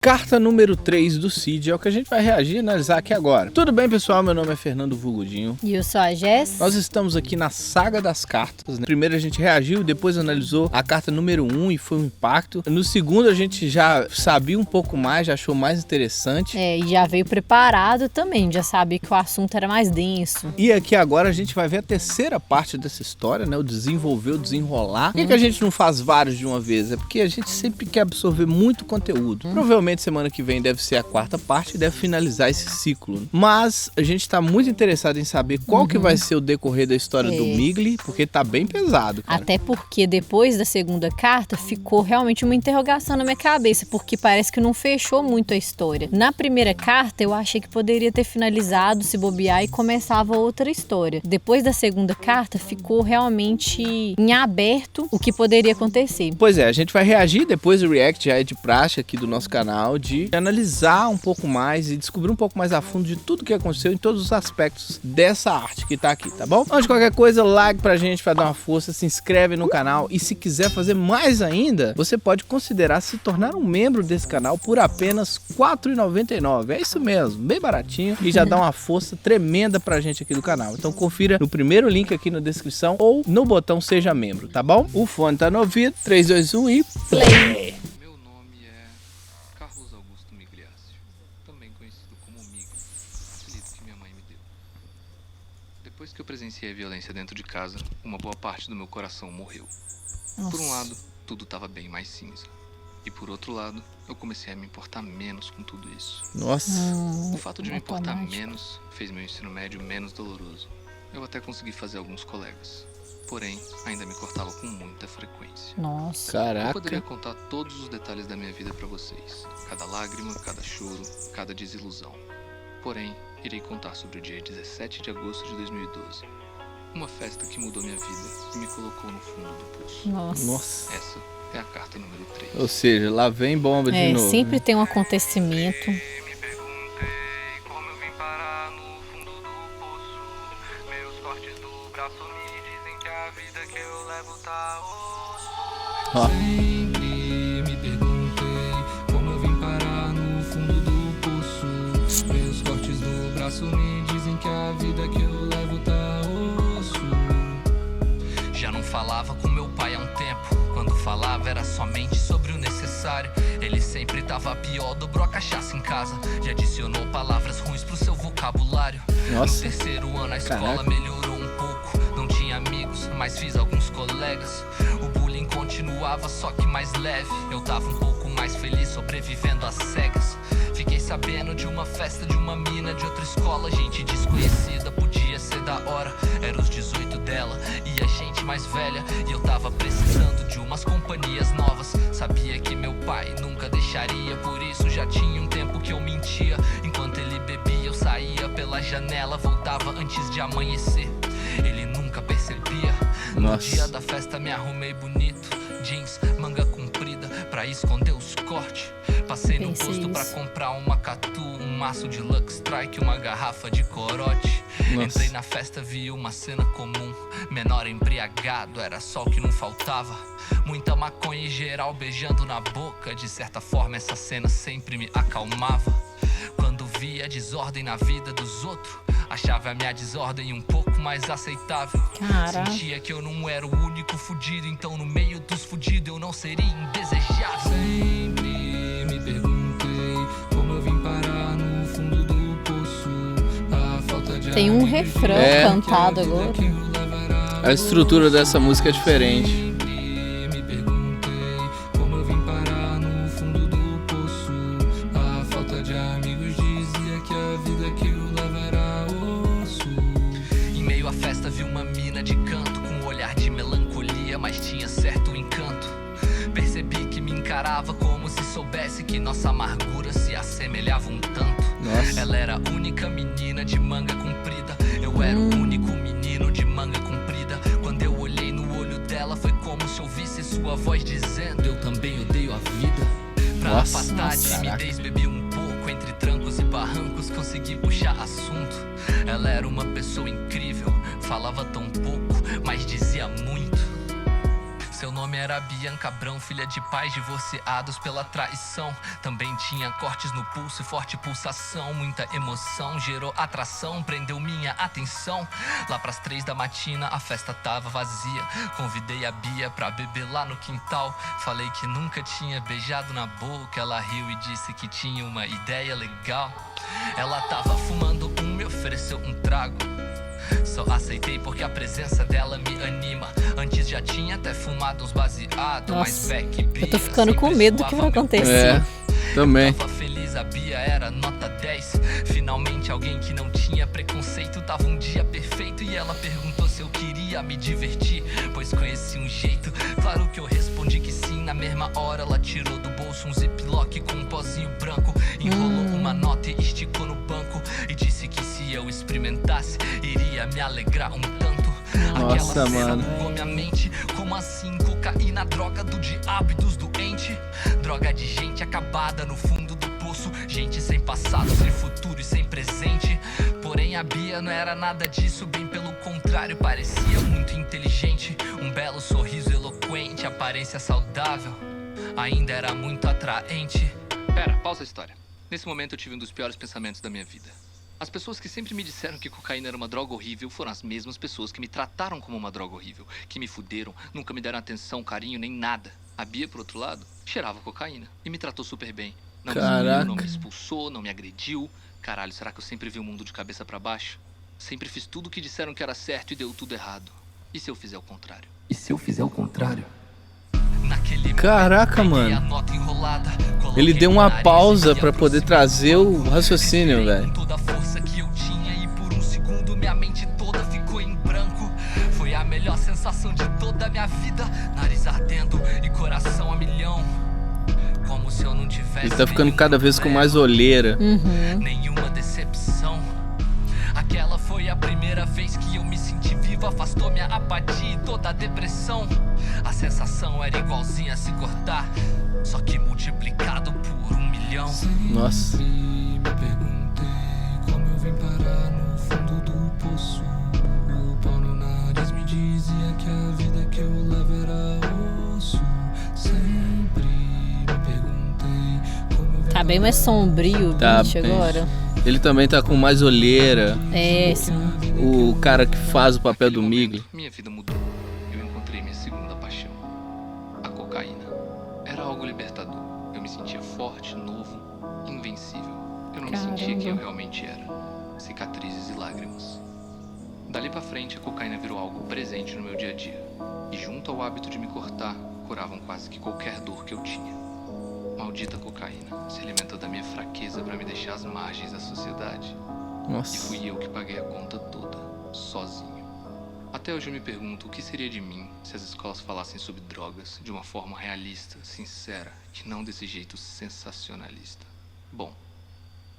Carta número 3 do Cid é o que a gente vai reagir e analisar aqui agora. Tudo bem, pessoal? Meu nome é Fernando Vulgodinho. E eu sou a Jess. Nós estamos aqui na saga das cartas, né? Primeiro a gente reagiu, depois analisou a carta número 1 e foi um impacto. No segundo a gente já sabia um pouco mais, já achou mais interessante. E já veio preparado também, já sabia que o assunto era mais denso. E aqui agora a gente vai ver a terceira parte dessa história, né? O desenvolver, o desenrolar. Por que a gente não faz vários de uma vez? É porque a gente sempre quer absorver muito conteúdo. Provavelmente semana que vem deve ser a quarta parte e deve finalizar esse ciclo. Mas a gente tá muito interessado em saber qual que vai ser o decorrer da história do Migli, porque tá bem pesado, cara. Até porque depois da segunda carta ficou realmente uma interrogação na minha cabeça, porque parece que não fechou muito a história. Na primeira carta eu achei que poderia ter finalizado, se bobear, e começava outra história. Depois da segunda carta ficou realmente em aberto o que poderia acontecer. Pois é, a gente vai reagir depois do react, já é de praxe aqui do nosso canal, de analisar um pouco mais e descobrir um pouco mais a fundo de tudo que aconteceu em todos os aspectos dessa arte que tá aqui, tá bom? Antes de qualquer coisa, like pra gente, pra dar uma força, se inscreve no canal e se quiser fazer mais ainda, você pode considerar se tornar um membro desse canal por apenas R$ 4,99. É isso mesmo, bem baratinho e já dá uma força tremenda pra gente aqui do canal. Então confira no primeiro link aqui na descrição ou no botão Seja Membro, tá bom? O fone tá no ouvido, 3, 2, 1 e play! Depois que eu presenciei a violência dentro de casa, uma boa parte do meu coração morreu. Nossa. Por um lado, tudo estava bem mais cinza. E por outro lado, eu comecei a me importar menos com tudo isso. Nossa. O fato de me importar menos fez meu ensino médio menos doloroso. Eu até consegui fazer alguns colegas. Porém, ainda me cortava com muita frequência. Nossa. Caraca. Eu poderia contar todos os detalhes da minha vida pra vocês. Cada lágrima, cada choro, cada desilusão. Porém, irei contar sobre o dia 17 de agosto de 2012. Uma festa que mudou minha vida e me colocou no fundo do poço. Nossa. Essa é a carta número 3. Ou seja, lá vem bomba de novo. Sempre né? tem um acontecimento. Me perguntei como eu vim parar no fundo do poço. Meus cortes do braço me dizem que a vida que eu levo tá osso. Ó. Sempre me perguntei como eu vim parar no fundo do poço. Meus cortes do braço me dizem que a vida que eu levo tá osso. Já não falava com meu pai há um tempo. Quando falava era somente sobre o necessário. Ele sempre tava pior, dobrou a cachaça em casa. Já adicionou palavras ruins pro seu vocabulário. Nossa. No terceiro ano a escola Caraca. melhorou um pouco. Não tinha amigos, mas fiz alguns colegas. O bullying continuava, só que mais leve. Eu tava um pouco mais feliz sobrevivendo às cegas. Fiquei sabendo de uma festa de uma mina de outra escola. Gente desconhecida, podia ser da hora. Era os 18 dela e a gente mais velha. E eu tava precisando de umas companhias novas. Sabia que meu pai nunca deixaria, por isso já tinha um tempo que eu mentia. Enquanto ele bebia eu saía pela janela, voltava antes de amanhecer. Ele nunca percebia. No Nossa. dia da festa me arrumei bonito, jeans, manga comprida pra esconder os cortes. Passei no posto pra comprar uma catu, um maço de Lux Strike, uma garrafa de corote. Nossa. Entrei na festa, vi uma cena comum. Menor embriagado, era só o que não faltava. Muita maconha e geral beijando na boca. De certa forma essa cena sempre me acalmava. Quando via desordem na vida dos outros, achava a minha desordem um pouco mais aceitável. Caraca. Sentia que eu não era o único fudido, então no meio dos fudidos eu não seria indesejável. Sempre me perguntei como eu vim parar no fundo do poço. A falta de Tem um refrão cantado agora. A estrutura dessa música é diferente. Me perguntei como eu vim parar no fundo do poço. A falta de amigos dizia que a vida que eu levo era osso. Em meio à festa vi uma mina de canto, com um olhar de melancolia, mas tinha certo encanto. Percebi que me encarava como se soubesse que nossa amargura se assemelhava um tanto. Nossa. Ela era a única menina de manga comprida. Eu era o único menino de manga comprida. Quando eu olhei no olho dela, foi como se ouvisse sua voz dizendo: eu também odeio a vida. Pra Nossa. afastar a timidez, bebi um pouco. Entre trancos e barrancos, consegui puxar assunto. Ela era uma pessoa incrível, falava tão pouco, mas dizia muito. Seu nome era Bianca Abrão, filha de pais divorciados pela traição. Também tinha cortes no pulso e forte pulsação. Muita emoção, gerou atração, prendeu minha atenção. Lá pras 3 da matina a festa tava vazia. Convidei a Bia pra beber lá no quintal. Falei que nunca tinha beijado na boca. Ela riu e disse que tinha uma ideia legal. Ela tava fumando me ofereceu um trago. Só aceitei porque a presença dela me anima. Antes já tinha até fumado uns baseados. Mas Beck Bia, eu tô ficando com medo do que vai acontecer. Também. Tava feliz, a Bia era nota 10. Finalmente alguém que não tinha preconceito. Tava um dia perfeito e ela perguntou se eu queria me divertir, pois conheci um jeito. Claro que eu respondi que sim. Na mesma hora ela tirou do bolso um ziplock com um pozinho branco. Enrolou uma nota e esticou no banco. E disse que se eu experimentasse iria me alegrar um tanto. Nossa, Aquela cena mano. bugou minha mente. Como assim? Cocaína, droga do diabo e dos doentes. Droga de gente acabada no fundo do poço. Gente sem passado, sem futuro e sem presente. Porém a Bia não era nada disso. Bem pelo contrário, parecia muito inteligente. Um belo sorriso eloquente, aparência saudável. Ainda era muito atraente. Pera, pausa a história. Nesse momento eu tive um dos piores pensamentos da minha vida. As pessoas que sempre me disseram que cocaína era uma droga horrível foram as mesmas pessoas que me trataram como uma droga horrível, que me fuderam, nunca me deram atenção, carinho, nem nada. A Bia, por outro lado, cheirava cocaína e me tratou super bem. Não me excluiu, não me expulsou, não me agrediu. Caralho, será que eu sempre vi o mundo de cabeça pra baixo? Sempre fiz tudo o que disseram que era certo e deu tudo errado. E se eu fizer o contrário? E se eu fizer o contrário? Caraca, mano. Ele deu uma pausa pra poder trazer o raciocínio, velho. Toda a força que eu tinha e por um segundo minha mente toda ficou em branco. Foi a melhor sensação de toda a minha vida. Nariz ardendo e coração a milhão. Como se eu não tivesse. Ele tá ficando cada vez com mais olheira. Nenhuma decepção. Aquela foi a primeira vez que eu me senti vivo. Afastou minha apatia e toda a depressão. A sensação era igualzinha a se cortar, só que multiplicado por 1 milhão. Nossa. Me perguntei como eu vim parar no fundo do poço. O pau no nariz me dizia que a vida que eu levo era osso. Sempre me perguntei como eu vim. Tá bem mais sombrio o Tá bicho bem. agora. Ele também tá com mais olheira. É, sim. O cara que faz o papel do Migli. Minha vida mudou. Eu encontrei minha segunda paixão, a cocaína. Era algo libertador. Eu me sentia forte, novo, invencível. Eu não me sentia quem eu realmente era. Cicatrizes e lágrimas. Dali pra frente, a cocaína virou algo presente no meu dia a dia. E junto ao hábito de me cortar, curavam quase que qualquer dor que eu tinha. Maldita cocaína se alimentou da minha fraqueza pra me deixar às margens da sociedade. E Nossa. fui eu que paguei a conta toda, sozinho. Até hoje eu me pergunto o que seria de mim se as escolas falassem sobre drogas de uma forma realista, sincera e não desse jeito sensacionalista. Bom,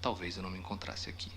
talvez eu não me encontrasse aqui.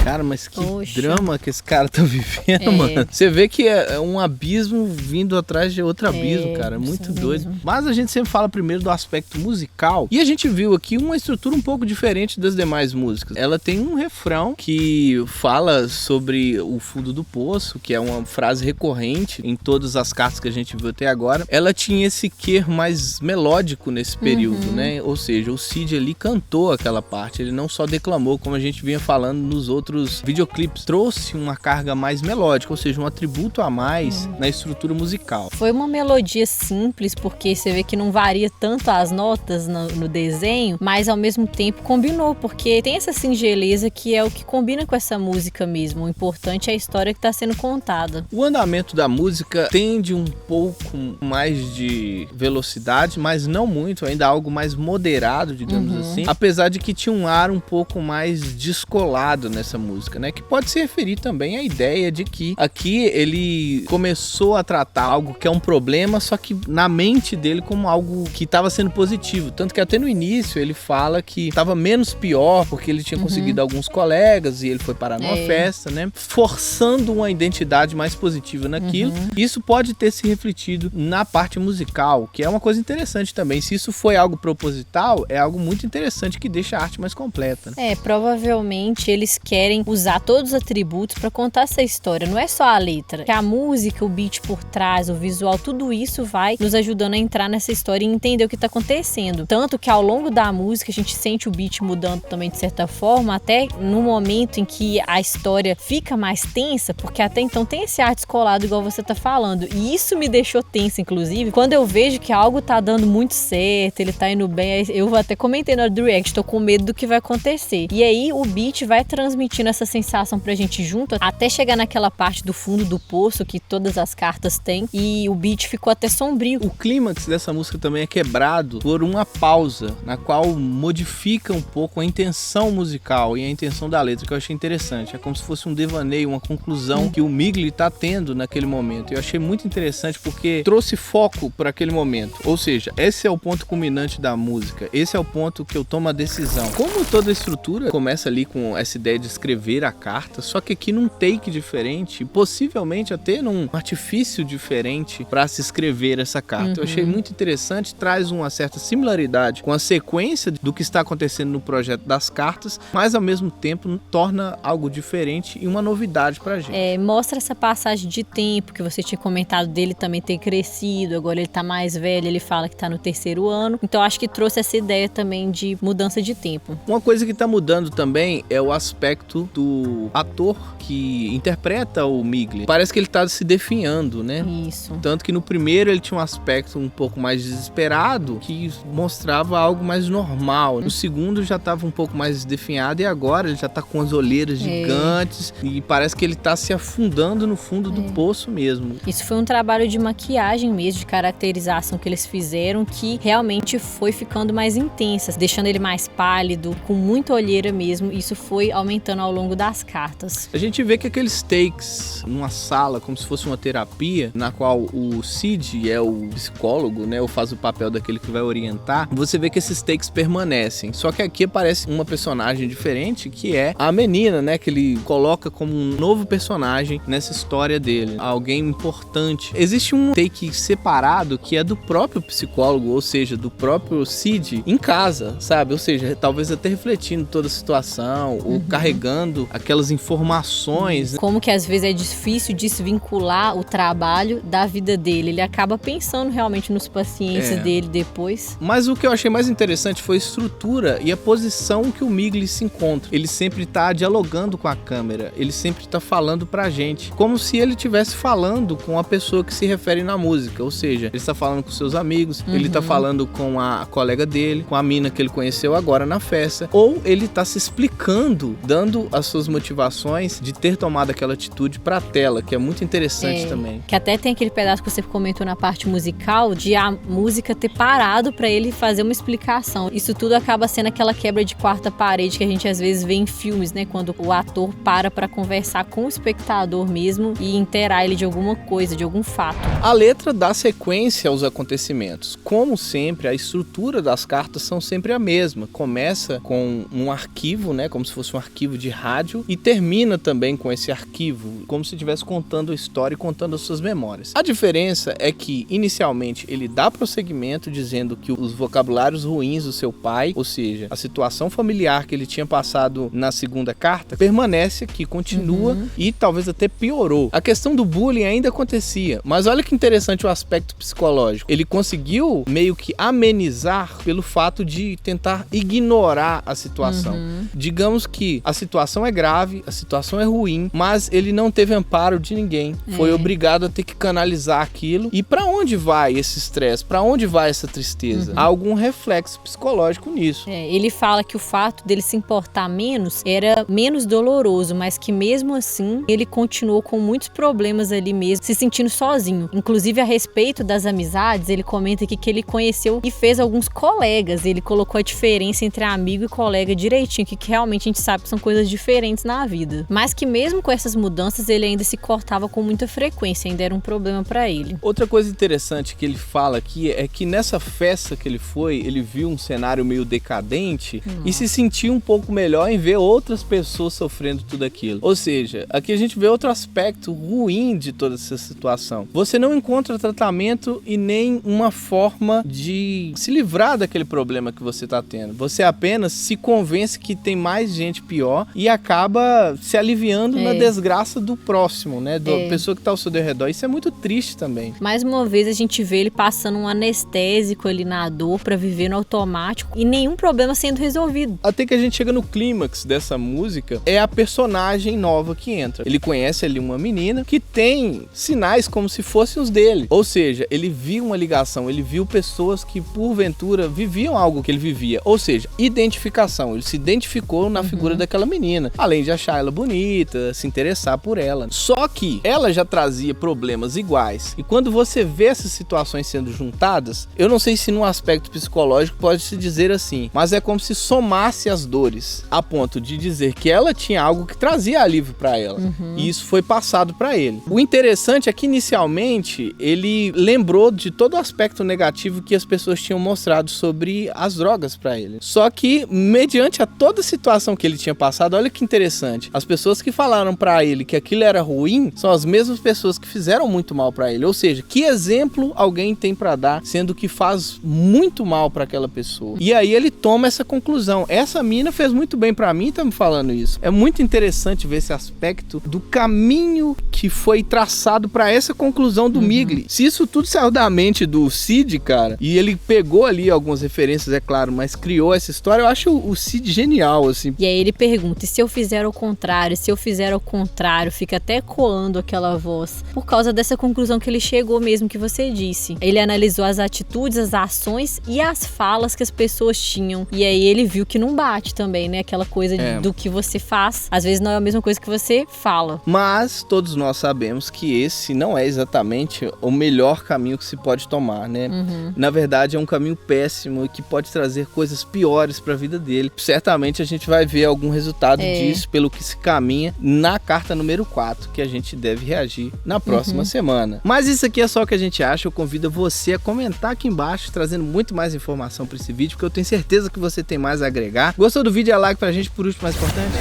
Cara, mas que Poxa. drama que esse cara tá vivendo, É. mano. Você vê que é um abismo vindo atrás de outro abismo, cara. É muito isso doido. mesmo. Mas a gente sempre fala primeiro do aspecto musical. E a gente viu aqui uma estrutura um pouco diferente das demais músicas. Ela tem um refrão que fala sobre o fundo do poço, que é uma frase recorrente em todas as cartas que a gente viu até agora. Ela tinha esse quê mais melódico nesse período, né? Ou seja, o Cid ali cantou aquela parte. Ele não só declamou, como a gente vinha falando nos outros videoclipes. Trouxe uma carga mais melódica, ou seja, um atributo a mais na estrutura musical. Foi uma melodia simples, porque você vê que não varia tanto as notas no desenho, mas ao mesmo tempo combinou, porque tem essa singeleza que é o que combina com essa música mesmo. O importante é a história que está sendo contada. O andamento da música tende um pouco mais de velocidade, mas não muito, ainda algo mais moderado, digamos assim. Apesar de que tinha um ar um pouco mais descolado nessa música, né? Que pode se referir também à ideia de que aqui ele começou a tratar algo que é um problema, só que na mente dele como algo que estava sendo positivo. Tanto que até no início ele fala que estava menos pior porque ele tinha conseguido alguns colegas e ele foi parar numa festa, né? Forçando uma identidade mais positiva naquilo. Isso pode ter se refletido na parte musical, que é uma coisa interessante também. Se isso foi algo proposital, é algo muito interessante que deixa a arte mais completa, né? Provavelmente eles querem querem usar todos os atributos pra contar essa história. Não é só a letra, que a música, o beat por trás, o visual, tudo isso vai nos ajudando a entrar nessa história e entender o que tá acontecendo. Tanto que ao longo da música a gente sente o beat mudando também de certa forma, até no momento em que a história fica mais tensa, porque até então tem esse ar descolado igual você tá falando. E isso me deixou tensa, inclusive, quando eu vejo que algo tá dando muito certo, ele tá indo bem, eu até comentei na Direct, tô com medo do que vai acontecer. E aí o beat vai transmitindo essa sensação pra gente junto, até chegar naquela parte do fundo do poço que todas as cartas têm, e o beat ficou até sombrio. O clímax dessa música também é quebrado por uma pausa, na qual modifica um pouco a intenção musical e a intenção da letra, que eu achei interessante. É como se fosse um devaneio, uma conclusão que o Migli tá tendo naquele momento. Eu achei muito interessante porque trouxe foco para aquele momento. Ou seja, esse é o ponto culminante da música. Esse é o ponto que eu tomo a decisão. Como toda a estrutura começa ali com essa ideia de escrever a carta, só que aqui num take diferente, possivelmente até num artifício diferente para se escrever essa carta. Eu achei muito interessante, traz uma certa similaridade com a sequência do que está acontecendo no projeto das cartas, mas ao mesmo tempo torna algo diferente e uma novidade pra gente. Mostra essa passagem de tempo que você tinha comentado dele também ter crescido, agora ele tá mais velho, ele fala que tá no 3º ano, então acho que trouxe essa ideia também de mudança de tempo. Uma coisa que tá mudando também é o aspecto do ator que interpreta o Migli. Parece que ele tá se definhando, né? Isso. Tanto que no primeiro ele tinha um aspecto um pouco mais desesperado, que mostrava algo mais normal. No segundo já tava um pouco mais desdefinhado e agora ele já tá com as olheiras gigantes e parece que ele tá se afundando no fundo do poço mesmo. Isso foi um trabalho de maquiagem mesmo, de caracterização que eles fizeram, que realmente foi ficando mais intensa, deixando ele mais pálido, com muita olheira mesmo. Isso foi aumentando ao longo das cartas. A gente vê que aqueles takes numa sala, como se fosse uma terapia, na qual o Cid é o psicólogo, né, ou faz o papel daquele que vai orientar, você vê que esses takes permanecem. Só que aqui aparece uma personagem diferente, que é a menina, né, que ele coloca como um novo personagem nessa história dele, alguém importante. Existe um take separado que é do próprio psicólogo, ou seja, do próprio Cid em casa, sabe? Ou seja, talvez até refletindo toda a situação, ou carregando aquelas informações. Como que às vezes é difícil desvincular o trabalho da vida dele. Ele acaba pensando realmente nos pacientes dele depois. Mas o que eu achei mais interessante foi a estrutura e a posição que o Migli se encontra. Ele sempre tá dialogando com a câmera, ele sempre tá falando pra gente, como se ele estivesse falando com a pessoa que se refere na música, ou seja, ele está falando com seus amigos, ele tá falando com a colega dele, com a mina que ele conheceu agora na festa, ou ele tá se explicando, dando as suas motivações de ter tomado aquela atitude pra tela, que é muito interessante também. Que até tem aquele pedaço que você comentou na parte musical, de a música ter parado pra ele fazer uma explicação. Isso tudo acaba sendo aquela quebra de quarta parede que a gente às vezes vê em filmes, né? Quando o ator para pra conversar com o espectador mesmo e inteirar ele de alguma coisa, de algum fato. A letra dá sequência aos acontecimentos. Como sempre, a estrutura das cartas são sempre a mesma. Começa com um arquivo, né? Como se fosse um arquivo de rádio, e termina também com esse arquivo, como se estivesse contando a história e contando as suas memórias. A diferença é que, inicialmente, ele dá prosseguimento dizendo que os vocabulários ruins do seu pai, ou seja, a situação familiar que ele tinha passado na segunda carta, permanece aqui, continua e talvez até piorou. A questão do bullying ainda acontecia, mas olha que interessante o aspecto psicológico. Ele conseguiu meio que amenizar pelo fato de tentar ignorar a situação. Digamos que a situação é grave, a situação é ruim, mas ele não teve amparo de ninguém. Foi obrigado a ter que canalizar aquilo. E pra onde vai esse estresse? Pra onde vai essa tristeza? Há algum reflexo psicológico nisso. Ele fala que o fato dele se importar menos era menos doloroso, mas que mesmo assim ele continuou com muitos problemas ali mesmo, se sentindo sozinho. Inclusive a respeito das amizades, ele comenta aqui que ele conheceu e fez alguns colegas. Ele colocou a diferença entre amigo e colega direitinho, que realmente a gente sabe que são coisas diferentes na vida. Mas que mesmo com essas mudanças, ele ainda se cortava com muita frequência, ainda era um problema pra ele. Outra coisa interessante que ele fala aqui é que nessa festa que ele foi, ele viu um cenário meio decadente e se sentiu um pouco melhor em ver outras pessoas sofrendo tudo aquilo. Ou seja, aqui a gente vê outro aspecto ruim de toda essa situação. Você não encontra tratamento e nem uma forma de se livrar daquele problema que você está tendo. Você apenas se convence que tem mais gente pior e e acaba se aliviando na desgraça do próximo, né? Da pessoa que tá ao seu redor. Isso é muito triste também. Mais uma vez a gente vê ele passando um anestésico ali na dor pra viver no automático e nenhum problema sendo resolvido. Até que a gente chega no clímax dessa música, é a personagem nova que entra. Ele conhece ali uma menina que tem sinais como se fossem os dele. Ou seja, ele viu uma ligação, ele viu pessoas que porventura viviam algo que ele vivia. Ou seja, identificação. Ele se identificou na figura daquela menina. Além de achar ela bonita, se interessar por ela. Só que ela já trazia problemas iguais. E quando você vê essas situações sendo juntadas, eu não sei se num aspecto psicológico pode se dizer assim, mas é como se somasse as dores, a ponto de dizer que ela tinha algo que trazia alívio pra ela. E isso foi passado pra ele. O interessante é que inicialmente ele lembrou de todo o aspecto negativo que as pessoas tinham mostrado sobre as drogas pra ele. Só que mediante a toda a situação que ele tinha passado, olha que interessante, as pessoas que falaram pra ele que aquilo era ruim são as mesmas pessoas que fizeram muito mal pra ele. Ou seja, que exemplo alguém tem pra dar, sendo que faz muito mal pra aquela pessoa. E aí ele toma essa conclusão. Essa mina fez muito bem pra mim, tá me falando isso. É muito interessante ver esse aspecto do caminho que foi traçado pra essa conclusão do Migli. Se isso tudo saiu da mente do Cid, cara, e ele pegou ali algumas referências, é claro, mas criou essa história, eu acho o Cid genial, assim. E aí ele pergunta, e se eu fizer ao contrário? Se eu fizer ao contrário, fica até ecoando aquela voz. Por causa dessa conclusão que ele chegou mesmo, que você disse. Ele analisou as atitudes, as ações e as falas que as pessoas tinham. E aí ele viu que não bate também, né? Aquela coisa do que você faz, às vezes não é a mesma coisa que você fala. Mas todos nós sabemos que esse não é exatamente o melhor caminho que se pode tomar, né? Na verdade é um caminho péssimo e que pode trazer coisas piores para a vida dele. Certamente a gente vai ver algum resultado disso pelo que se caminha na carta número 4, que a gente deve reagir na próxima semana. Mas isso aqui é só o que a gente acha. Eu convido você a comentar aqui embaixo, trazendo muito mais informação para esse vídeo, porque eu tenho certeza que você tem mais a agregar. Gostou do vídeo? É like pra gente. Por último, mais importante,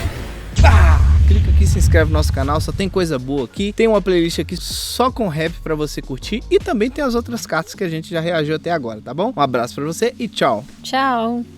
clica aqui, se inscreve no nosso canal, só tem coisa boa aqui. Tem uma playlist aqui só com rap pra você curtir e também tem as outras cartas que a gente já reagiu até agora, tá bom? Um abraço pra você e tchau. Tchau.